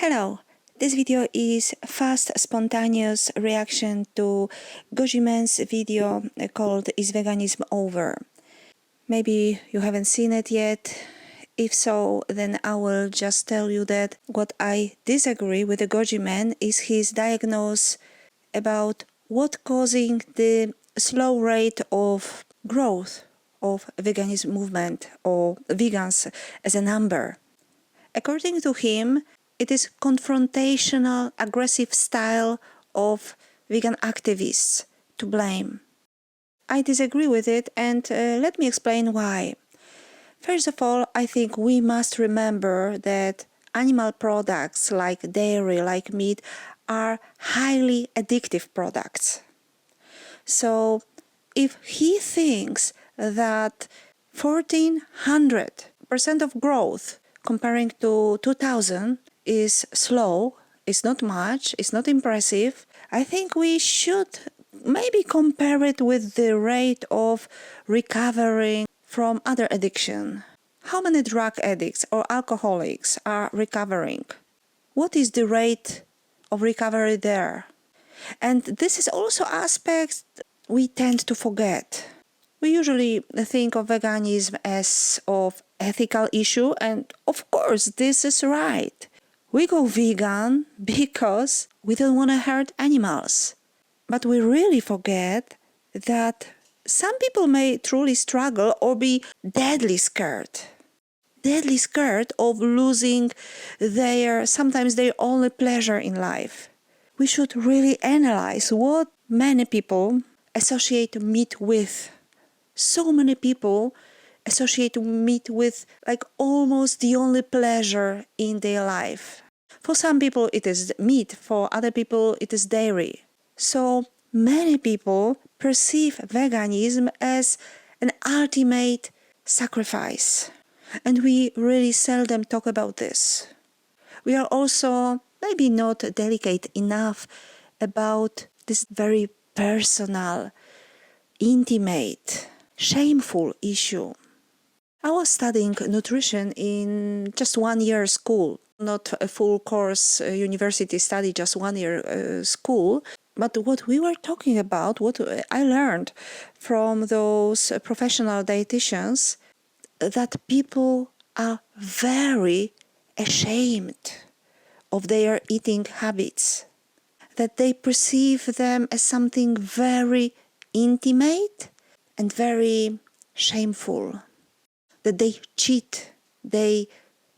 Hello, this video is a fast, spontaneous reaction to GOJIMAN's video called Is Veganism Over? Maybe you haven't seen it yet. If so, then I will just tell you that what I disagree with the GOJIMAN is his diagnosis about what causing the slow rate of growth of veganism movement or vegans as a number. According to him, it is confrontational, aggressive style of vegan activists to blame. I disagree with it, and let me explain why. First of all, I think we must remember that animal products like dairy, like meat, are highly addictive products. So if he thinks that 1400% of growth comparing to 2000 is slow, is not much, is not impressive, I think we should maybe compare it with the rate of recovering from other addiction. How many drug addicts or alcoholics are recovering? What is the rate of recovery there? And this is also aspects we tend to forget. We usually think of veganism as of ethical issue, and of course this is right. We go vegan because we don't want to hurt animals. But we really forget that some people may truly struggle or be deadly scared of losing sometimes their only pleasure in life. We should really analyze what many people associate meat with. So many people associate meat with like almost the only pleasure in their life. For some people it is meat, for other people it is dairy. So many people perceive veganism as an ultimate sacrifice. And we really seldom talk about this. We are also maybe not delicate enough about this very personal, intimate, shameful issue. I was studying nutrition in just 1 year school, not a full course university study, just 1 year school. But what we were talking about, what I learned from those professional dietitians, that people are very ashamed of their eating habits, that they perceive them as something very intimate and very shameful, that they cheat, they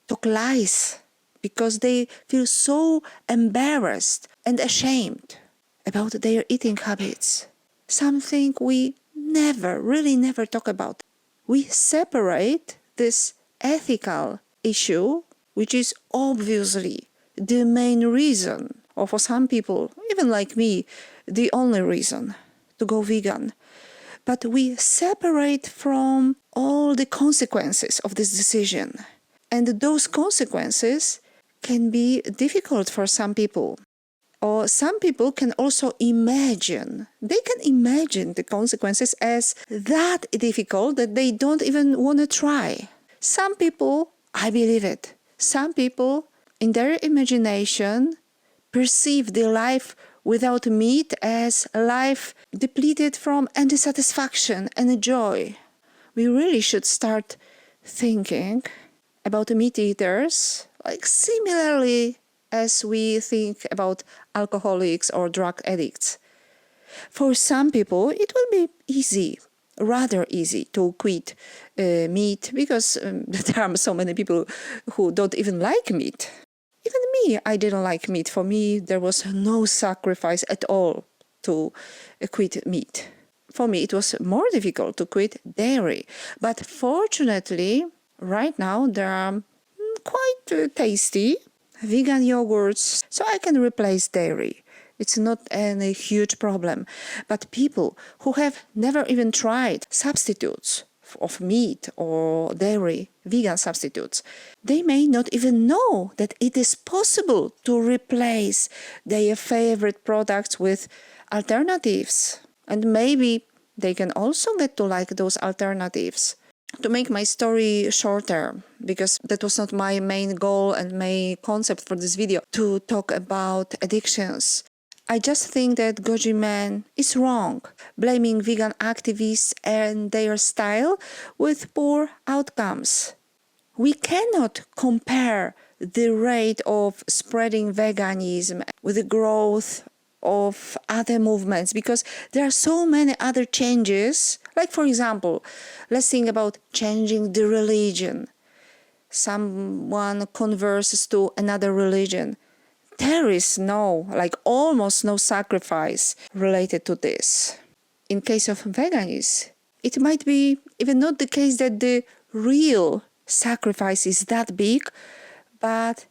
talk lies because they feel so embarrassed and ashamed about their eating habits. Something we never talk about. We separate this ethical issue, which is obviously the main reason, or for some people, even like me, the only reason to go vegan. But we separate from all the consequences of this decision. And those consequences can be difficult for some people. Or some people can also imagine, they can imagine the consequences as that difficult that they don't even want to try. Some people, I believe it, some people in their imagination perceive the life without meat as a life depleted from any satisfaction and joy. We really should start thinking about meat eaters like similarly as we think about alcoholics or drug addicts. For some people, it will be easy, rather easy to quit meat because there are so many people who don't even like meat. Even me, I didn't like meat. For me, there was no sacrifice at all to quit meat. For me, it was more difficult to quit dairy. But fortunately, right now, there are quite tasty vegan yogurts, so I can replace dairy. It's not any huge problem. But people who have never even tried substitutes of meat or dairy, vegan substitutes, they may not even know that it is possible to replace their favorite products with alternatives. And maybe they can also get to like those alternatives. To make my story shorter, because that was not my main goal and main concept for this video, to talk about addictions. I just think that GOJIMAN is wrong, blaming vegan activists and their style with poor outcomes. We cannot compare the rate of spreading veganism with the growth of other movements, because there are so many other changes. Like, for example, let's think about changing the religion. Someone converts to another religion. There is almost no sacrifice related to this. In case of veganism, it might be even not the case that the real sacrifice is that big, but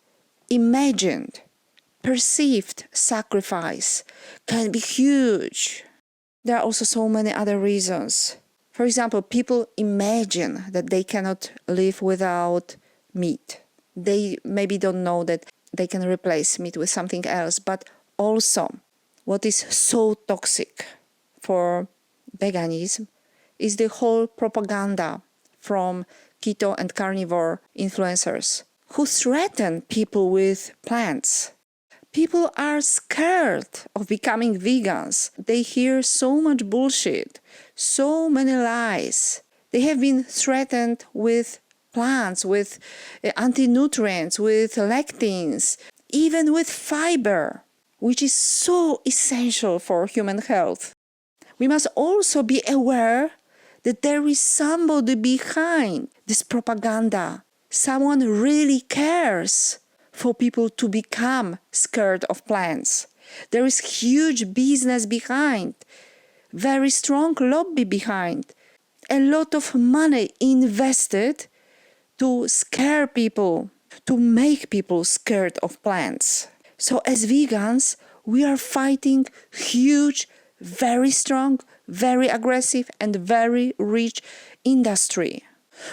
imagined, perceived sacrifice can be huge. There are also so many other reasons. For example, people imagine that they cannot live without meat. They maybe don't know that they can replace meat with something else, but also what is so toxic for veganism is the whole propaganda from keto and carnivore influencers who threaten people with plants. People are scared of becoming vegans. They hear so much bullshit, so many lies. They have been threatened with plants, with anti-nutrients, with lectins, even with fiber, which is so essential for human health. We must also be aware that there is somebody behind this propaganda. Someone really cares for people to become scared of plants. There is huge business behind, very strong lobby behind, a lot of money invested to scare people, to make people scared of plants. So as vegans, we are fighting huge, very strong, very aggressive and very rich industry.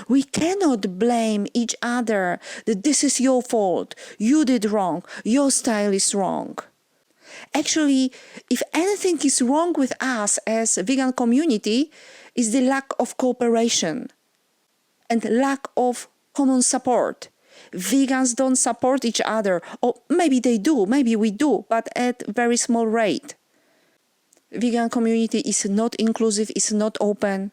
We cannot blame each other that this is your fault, you did wrong, your style is wrong. Actually, if anything is wrong with us as a vegan community, is the lack of cooperation and lack of common support. Vegans don't support each other, or maybe they do, maybe we do, but at a very small rate. Vegan community is not inclusive, is not open.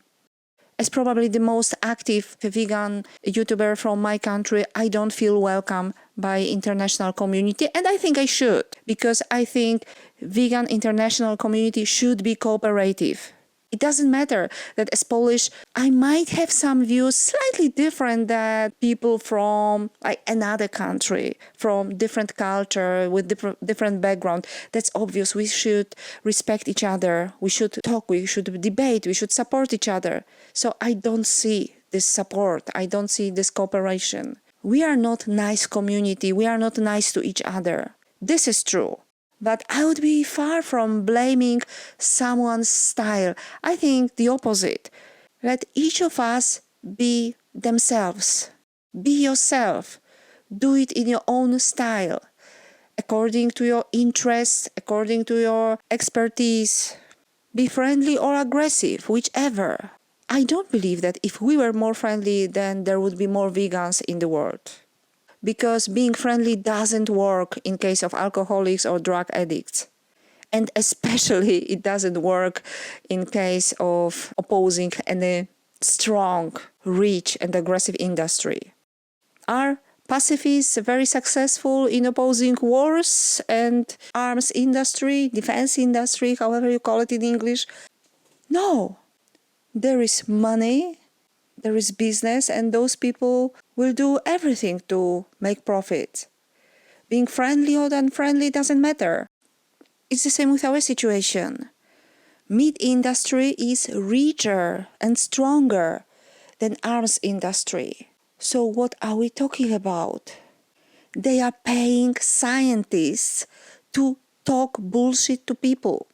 As probably the most active vegan YouTuber from my country, I don't feel welcome by international community, and I think I should, because I think vegan international community should be cooperative. It doesn't matter that as Polish, I might have some views slightly different than people from another country, from different culture, with different background. That's obvious. We should respect each other. We should talk. We should debate. We should support each other. So I don't see this support. I don't see this cooperation. We are not nice community. We are not nice to each other. This is true. But I would be far from blaming someone's style. I think the opposite. Let each of us be themselves. Be yourself. Do it in your own style, according to your interests, according to your expertise. Be friendly or aggressive, whichever. I don't believe that if we were more friendly, then there would be more vegans in the world. Because being friendly doesn't work in case of alcoholics or drug addicts. And especially it doesn't work in case of opposing any strong, rich and aggressive industry. Are pacifists very successful in opposing wars and arms industry, defense industry, however you call it in English? No. There is money, there is business, and those people will do everything to make profit. Being friendly or unfriendly doesn't matter. It's the same with our situation. Meat industry is richer and stronger than arms industry. So what are we talking about? They are paying scientists to talk bullshit to people.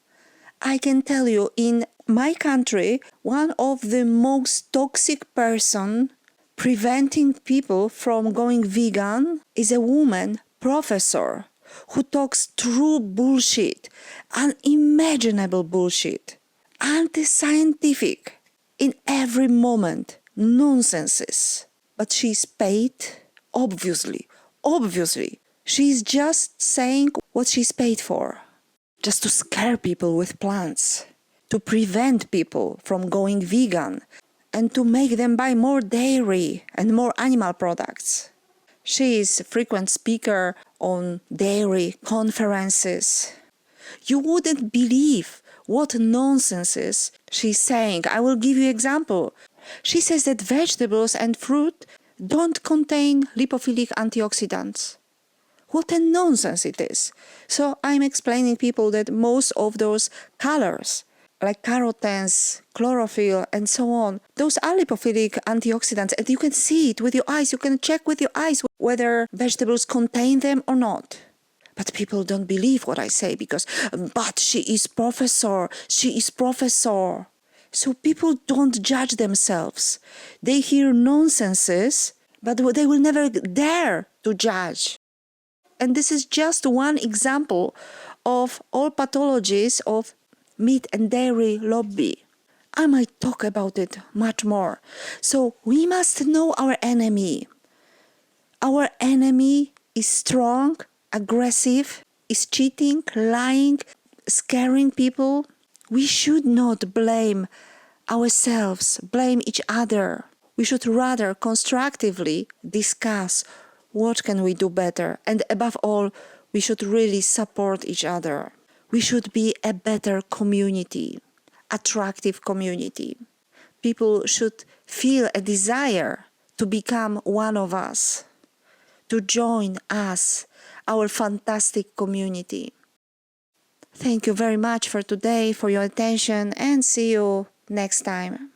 I can tell you, in my country, one of the most toxic person preventing people from going vegan is a woman professor who talks true bullshit, unimaginable bullshit, anti-scientific in every moment. nonsenses. But she's paid, obviously. She's just saying what she's paid for. Just to scare people with plants, to prevent people from going vegan, and to make them buy more dairy and more animal products. She is a frequent speaker on dairy conferences. You wouldn't believe what nonsenses she's saying. I will give you an example. She says that vegetables and fruit don't contain lipophilic antioxidants. What a nonsense it is. So I'm explaining people that most of those colors, like carotenes, chlorophyll, and so on, those are lipophilic antioxidants, and you can see it with your eyes. You can check with your eyes whether vegetables contain them or not. But people don't believe what I say because, but she is professor. So people don't judge themselves. They hear nonsenses, but they will never dare to judge. And this is just one example of all pathologies of meat and dairy lobby. I might talk about it much more. So we must know our enemy. Our enemy is strong, aggressive, is cheating, lying, scaring people. We should not blame ourselves, blame each other. We should rather constructively discuss what can we do better. And above all, we should really support each other. We should be a better community, attractive community. People should feel a desire to become one of us, to join us, our fantastic community. Thank you very much for today, for your attention, and see you next time.